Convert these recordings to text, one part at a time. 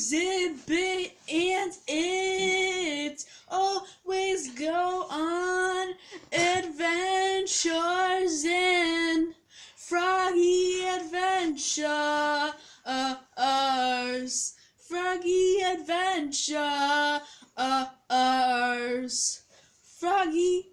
exhibit, and it always go on adventures in Froggy Adventures. Froggy Adventures. Froggy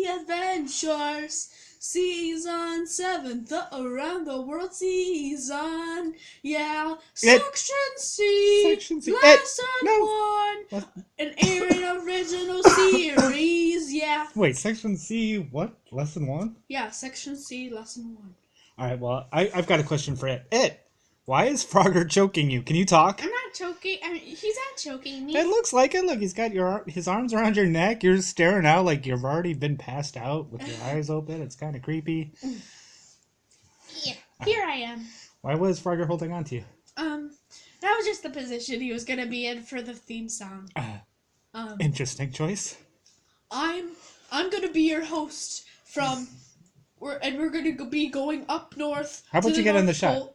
Adventures. Season 7, the Around the World season. Yeah. Section C. Lesson 1. An Aaron original series. Yeah. Wait, Section C, what? Lesson 1? Yeah, Section C, Lesson 1. Alright, well, I've got a question for it. Why is Frogger choking you? Can you talk? I'm not choking. I mean, he's not choking me. It looks like it. Look, he's got his arms around your neck. You're staring out like you've already been passed out with your eyes open. It's kind of creepy. Yeah, here I am. Why was Frogger holding on to you? That was just the position he was gonna be in for the theme song. Interesting choice. I'm gonna be your host we're gonna be going up north. How about you get in the shot?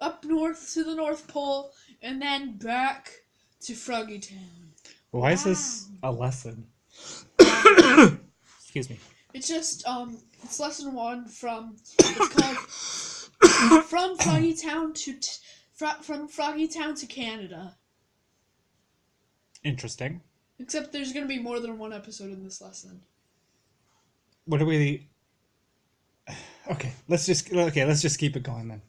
Up north to the North Pole, and then back to Froggy Town. Why is this a lesson? Excuse me. It's just it's lesson 1 it's called from Froggy Town from Froggy Town to Canada. Interesting. Except there's gonna be more than one episode in this lesson. What are we? Okay, let's just keep it going then.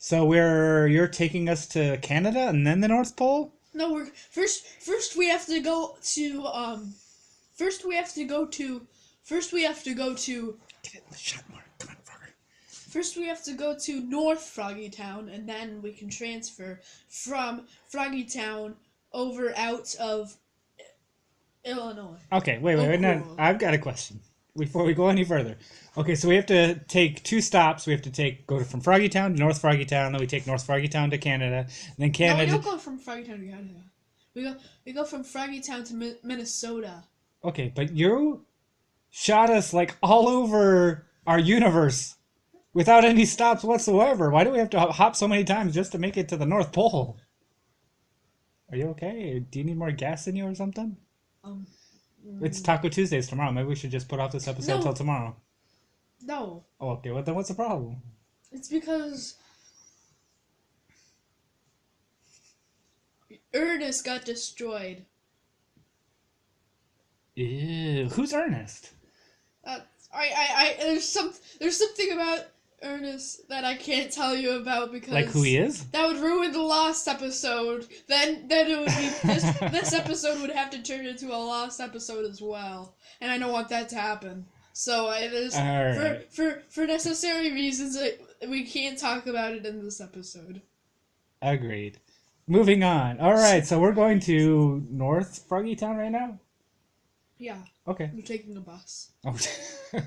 So you're taking us to Canada and then the North Pole? No, we're first we have to go to Get in the shot, Mark. Come on, Frogger. First we have to go to North Froggy Town, and then we can transfer from Froggy Town over out of Illinois. Okay, wait. No, I've got a question before we go any further. Okay, so we have to take 2 stops. We have to go from Froggy Town to North Froggy Town. Then we take North Froggy Town to Canada. And then Canada. No, we don't go from Froggy Town to Canada. We go from Froggy Town to Minnesota. Okay, but you shot us like all over our universe without any stops whatsoever. Why do we have to hop so many times just to make it to the North Pole? Are you okay? Do you need more gas in you or something? It's Taco Tuesdays tomorrow. Maybe we should just put off this episode until tomorrow. No. Oh, okay. Well, then what's the problem? It's because Ernest got destroyed. Ew. Who's Ernest? There's something about Ernest that I can't tell you about because like who he is? That would ruin the last episode. Then it would be this episode would have to turn into a lost episode as well, and I don't want that to happen. So for necessary reasons, we can't talk about it in this episode. Agreed. Moving on. All right, so we're going to North Froggy Town right now? Yeah. Okay. We're taking a bus. Oh. All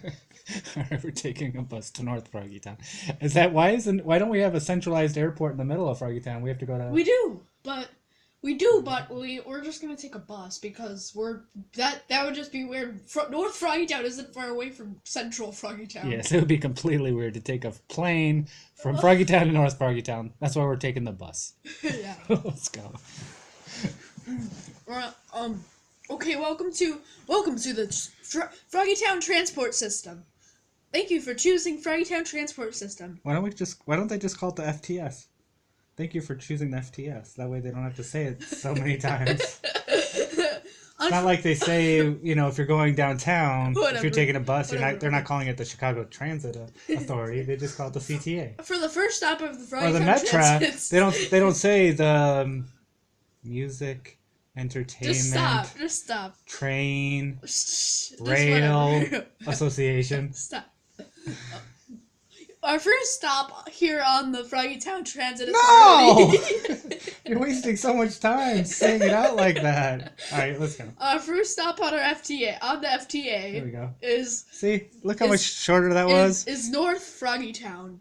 right, we're taking a bus to North Froggy Town. Is that why don't we have a centralized airport in the middle of Froggy Town? We have to go to. We do, but we're just gonna take a bus because that would just be weird. North Froggy Town isn't far away from Central Froggy Town. Yes, it would be completely weird to take a plane from Froggy Town to North Froggy Town. That's why we're taking the bus. Yeah. Let's go. Okay, welcome to the Froggy Town transport system. Thank you for choosing Froggy Town transport system. Why don't they just call it the FTS? Thank you for choosing the FTS. That way they don't have to say it so many times. It's not like they say, if you're going downtown, if you're taking a bus, they're not calling it the Chicago Transit Authority. They just call it the CTA. For the first stop of the Froggy Town Transit. They don't say the music, entertainment. Just stop. Train, rail association. Stop. Our first stop here on the Froggy Town Transit Authority. No! You're wasting so much time saying it out like that. All right, let's go. Our first stop on the FTA. There we go. Look how much shorter that was. Is North Froggy Town.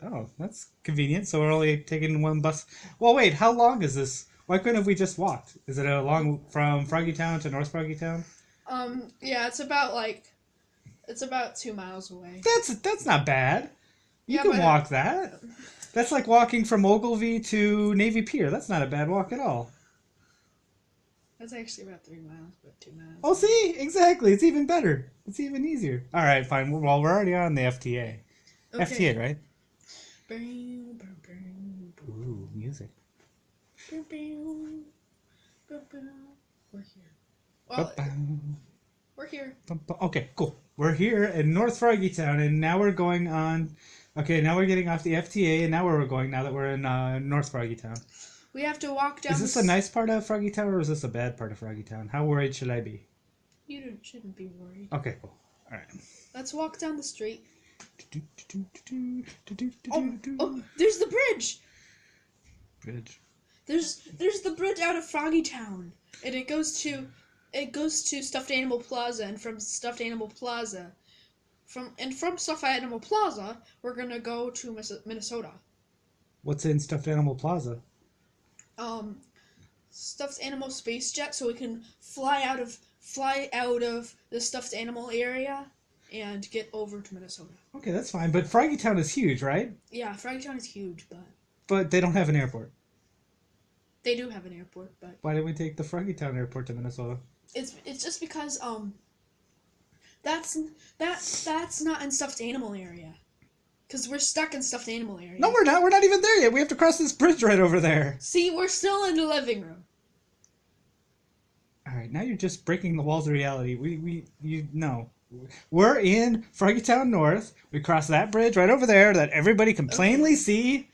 Oh, that's convenient. So we're only taking one bus. Well, wait, how long is this? Why couldn't we just walked? Is it from Froggy Town to North Froggy Town? Yeah, it's about 2 miles away. That's not bad. You can walk that. That's like walking from Ogilvy to Navy Pier. That's not a bad walk at all. That's actually about 3 miles, but 2 miles. Oh, see? Exactly. It's even better. It's even easier. All right, fine. Well, we're already on the FTA. Okay. FTA, right? We're Ooh, music. here. Well, we're here. Okay, cool. We're here in North Froggy Town, and now we're going on... Okay, now we're getting off the FTA, and now where we're going now that we're in North Froggy Town. We have to walk down. Is this a nice part of Froggy Town, or is this a bad part of Froggy Town? How worried should I be? You shouldn't be worried. Okay, cool. All right. Let's walk down the street. Oh, there's the bridge. Bridge. There's the bridge out of Froggy Town, and it goes to Stuffed Animal Plaza, and from Stuffed Animal Plaza, from Stuffed Animal Plaza, we're gonna go to Minnesota. What's in Stuffed Animal Plaza? Stuffed animal space jet, so we can fly out of the stuffed animal area and get over to Minnesota. Okay, that's fine. But Froggy Town is huge, right? Yeah, Froggy Town is huge, But they don't have an airport. They do have an airport, but Why didn't we take the Froggy Town airport to Minnesota? it's just because that's not in stuffed animal area. Because we're stuck in stuffed animal area. No, we're not. We're not even there yet. We have to cross this bridge right over there. See, we're still in the living room. All right, now you're just breaking the walls of reality. No. We're in Froggy Town North. We cross that bridge right over there that everybody can plainly see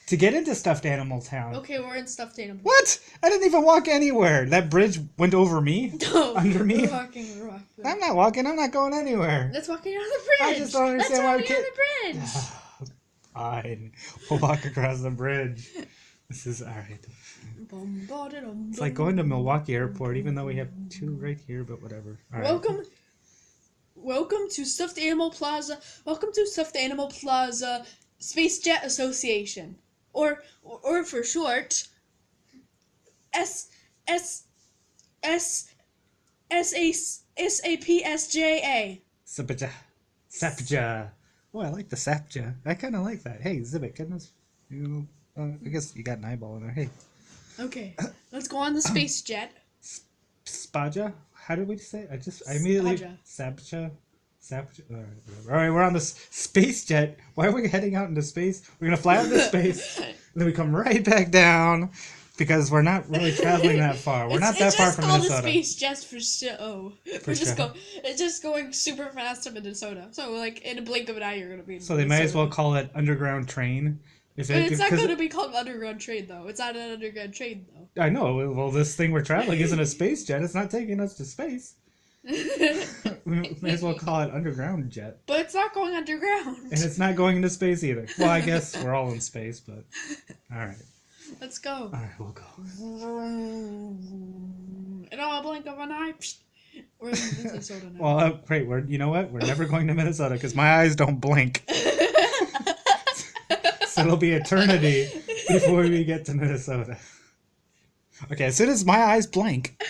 to get into Stuffed Animal Town. Okay, we're in stuffed animal. What? I didn't even walk anywhere. That bridge went over me? No, under me? We're walking. I'm not walking. I'm not going anywhere. Let's walk on the bridge. I just don't understand why we can't. Let's walk on the bridge. Fine. We'll walk across the bridge. This is alright. It's like going to Milwaukee Airport, even though we have two right here, but whatever. All right. Welcome to Stuffed Animal Plaza. Welcome to Stuffed Animal Plaza Space Jet Association, or for short, SAPSJA. Sapja. Oh, I like the Sapja. I kind of like that. Hey, Zibit, goodness. I guess you got an eyeball in there. Hey. Okay, let's go on the space jet. Spaja? How did we say it? I immediately... Sapja? All right, we're on the space jet. Why are we heading out into space? We're going to fly out into space, and then we come right back down, because we're not really traveling that far. We're not that far from Minnesota. It's just called the space jet for show. It's just going super fast to Minnesota. So, like, in a blink of an eye, you're going to be in So they might as well call it underground train. But it's not going to be called underground train, though. It's not an underground train, though. I know. Well, this thing we're traveling isn't a space jet. It's not taking us to space. We may as well call it underground jet. But it's not going underground. And it's not going into space either. Well, I guess we're all in space, but... Alright. Let's go. Alright, we'll go. In a blink of an eye, we're in Minnesota now. Well, great. You know what? We're never going to Minnesota because my eyes don't blink. So it'll be eternity before we get to Minnesota. Okay, as soon as my eyes blink,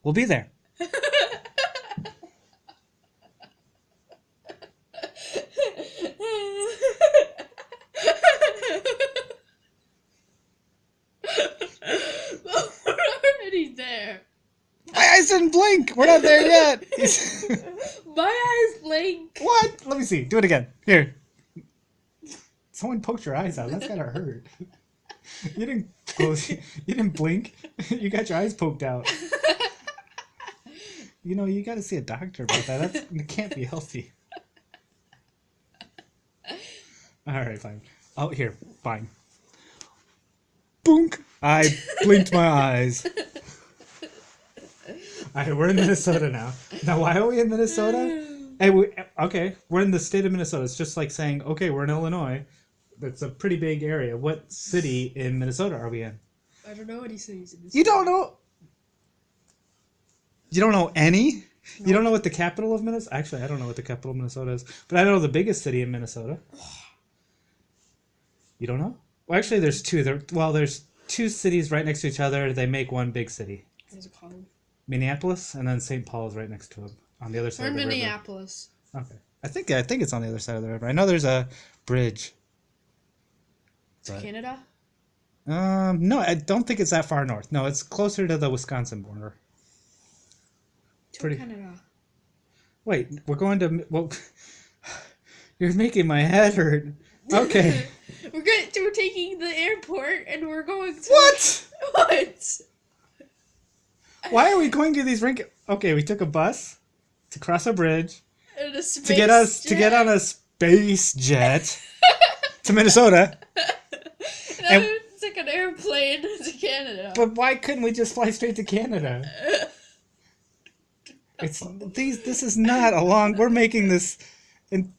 we'll be there. We're already there. My eyes didn't blink. We're not there yet. My eyes blink. What? Let me see. Do it again. Here. Someone poked your eyes out. That's gotta hurt. You didn't close. You didn't blink. You got your eyes poked out. You gotta see a doctor about that. It can't be healthy. Alright, fine. Oh, here. Fine. Boonk! I blinked my eyes. Alright, we're in Minnesota now. Now, why are we in Minnesota? Hey, we're in the state of Minnesota. It's just like saying, okay, we're in Illinois. That's a pretty big area. What city in Minnesota are we in? I don't know any cities in this. You don't know? You don't know any? No. You don't know what the capital of Minnesota? Actually, I don't know what the capital of Minnesota is, but I know the biggest city in Minnesota. You don't know? Well, actually, there's two. There's two cities right next to each other. They make one big city. What's it called? Minneapolis, and then St. Paul is right next to them on the other side of the river. Minneapolis. Okay. I think it's on the other side of the river. I know there's a bridge. To Canada? No, I don't think it's that far north. No, it's closer to the Wisconsin border. To Canada. Wait, we're going to... Well, you're making my head hurt. Okay. We're taking the airport and we're going to... What? What? Why are we going to these Okay, we took a bus to cross a bridge And a space to get on a space jet to Minnesota. And then we took an airplane to Canada. But why couldn't we just fly straight to Canada? This is not a long... We're making this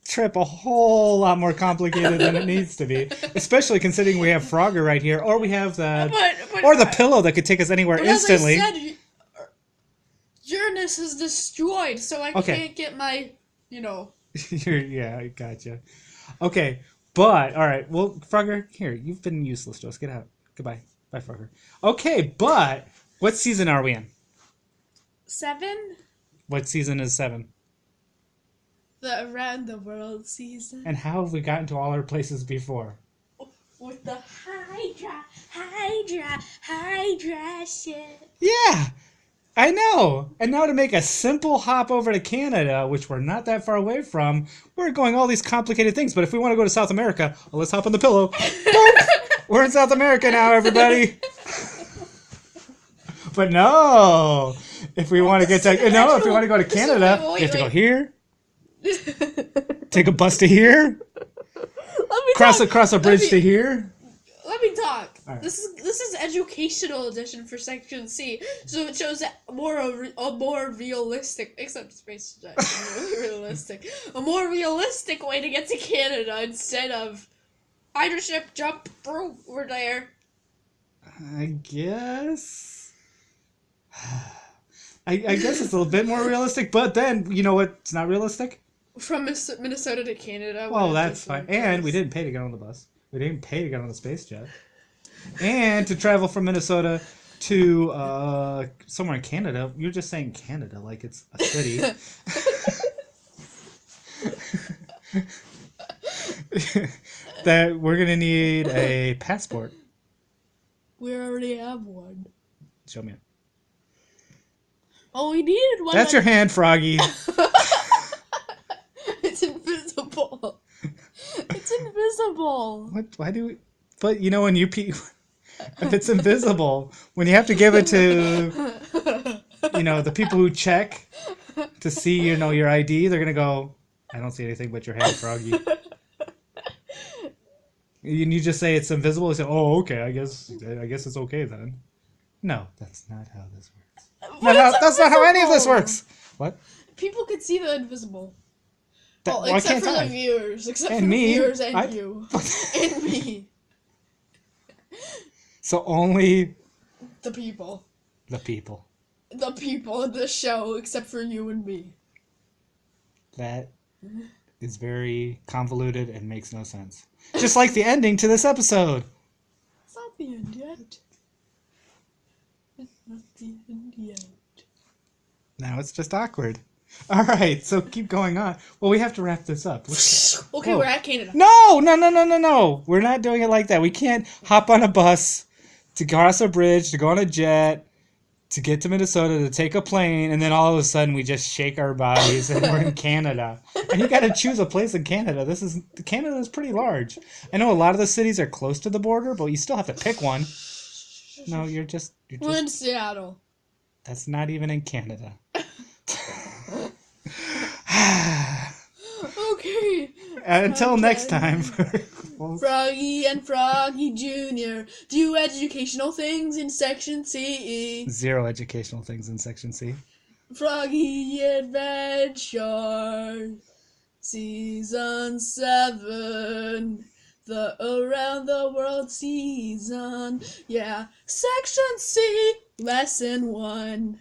trip a whole lot more complicated than it needs to be. Especially considering we have Frogger right here, or we have the pillow that could take us anywhere instantly. As I said, Uranus is destroyed, so I can't get my, Yeah, I gotcha. Okay, but, alright, well, Frogger, here, you've been useless to us. Get out. Goodbye. Bye, Frogger. Okay, but, what season are we in? 7? What season is 7? The Around the World season. And how have we gotten to all our places before? With the Hydra shit. Yeah! I know! And now to make a simple hop over to Canada, which we're not that far away from, we're going all these complicated things. But if we want to go to South America, well, let's hop on the pillow. We're in South America now, everybody! But no! If we want to get to... No, if we want to go to Canada, we have to go here. Take a bus to here. Cross a bridge to here. Let me talk. Right. This is educational edition for Section C, so it shows a more realistic, except Space Jet, really realistic, a more realistic way to get to Canada instead of Hydra ship, jump, boom, we're there. I guess. I guess it's a little bit more realistic, but then you know what's not realistic? From Minnesota to Canada. Well, that's fine. And we didn't pay to get on the bus. We didn't pay to get on the space jet. And to travel from Minnesota to somewhere in Canada. You're just saying Canada like it's a city. That we're going to need a passport. We already have one. Show me it. Oh, we needed one. That's your hand, Froggy. It's invisible. It's invisible. What? Why do we... But, you know, when you... If it's invisible, when you have to give it to, the people who check to see, your ID, they're going to go, I don't see anything but your hand, Froggy. And you just say it's invisible, they say, oh, okay, I guess it's okay then. No, that's not how this works. That's not how any of this works. What? People can see the invisible. Why except can't for I? the viewers. Except and for me. the viewers and you. And me. So only... The people. The people. The people in the show, except for you and me. That is very convoluted and makes no sense. Just like the ending to this episode. It's not the end yet. It's not the end yet. Now it's just awkward. All right, so keep going on. Well, we have to wrap this up. Okay, we're at Canada. No. We're not doing it like that. We can't hop on a bus to cross a bridge, to go on a jet, to get to Minnesota, to take a plane, and then all of a sudden we just shake our bodies and we're in Canada. And you got to choose a place in Canada. Canada is pretty large. I know a lot of the cities are close to the border, but you still have to pick one. No, you're just... We're in Seattle. That's not even in Canada. Okay. Until next time. Froggy and Froggy Jr. do educational things in Section C. 0 educational things in Section C. Froggy Adventure. Season 7. The Around the World season. Yeah. Section C. Lesson 1.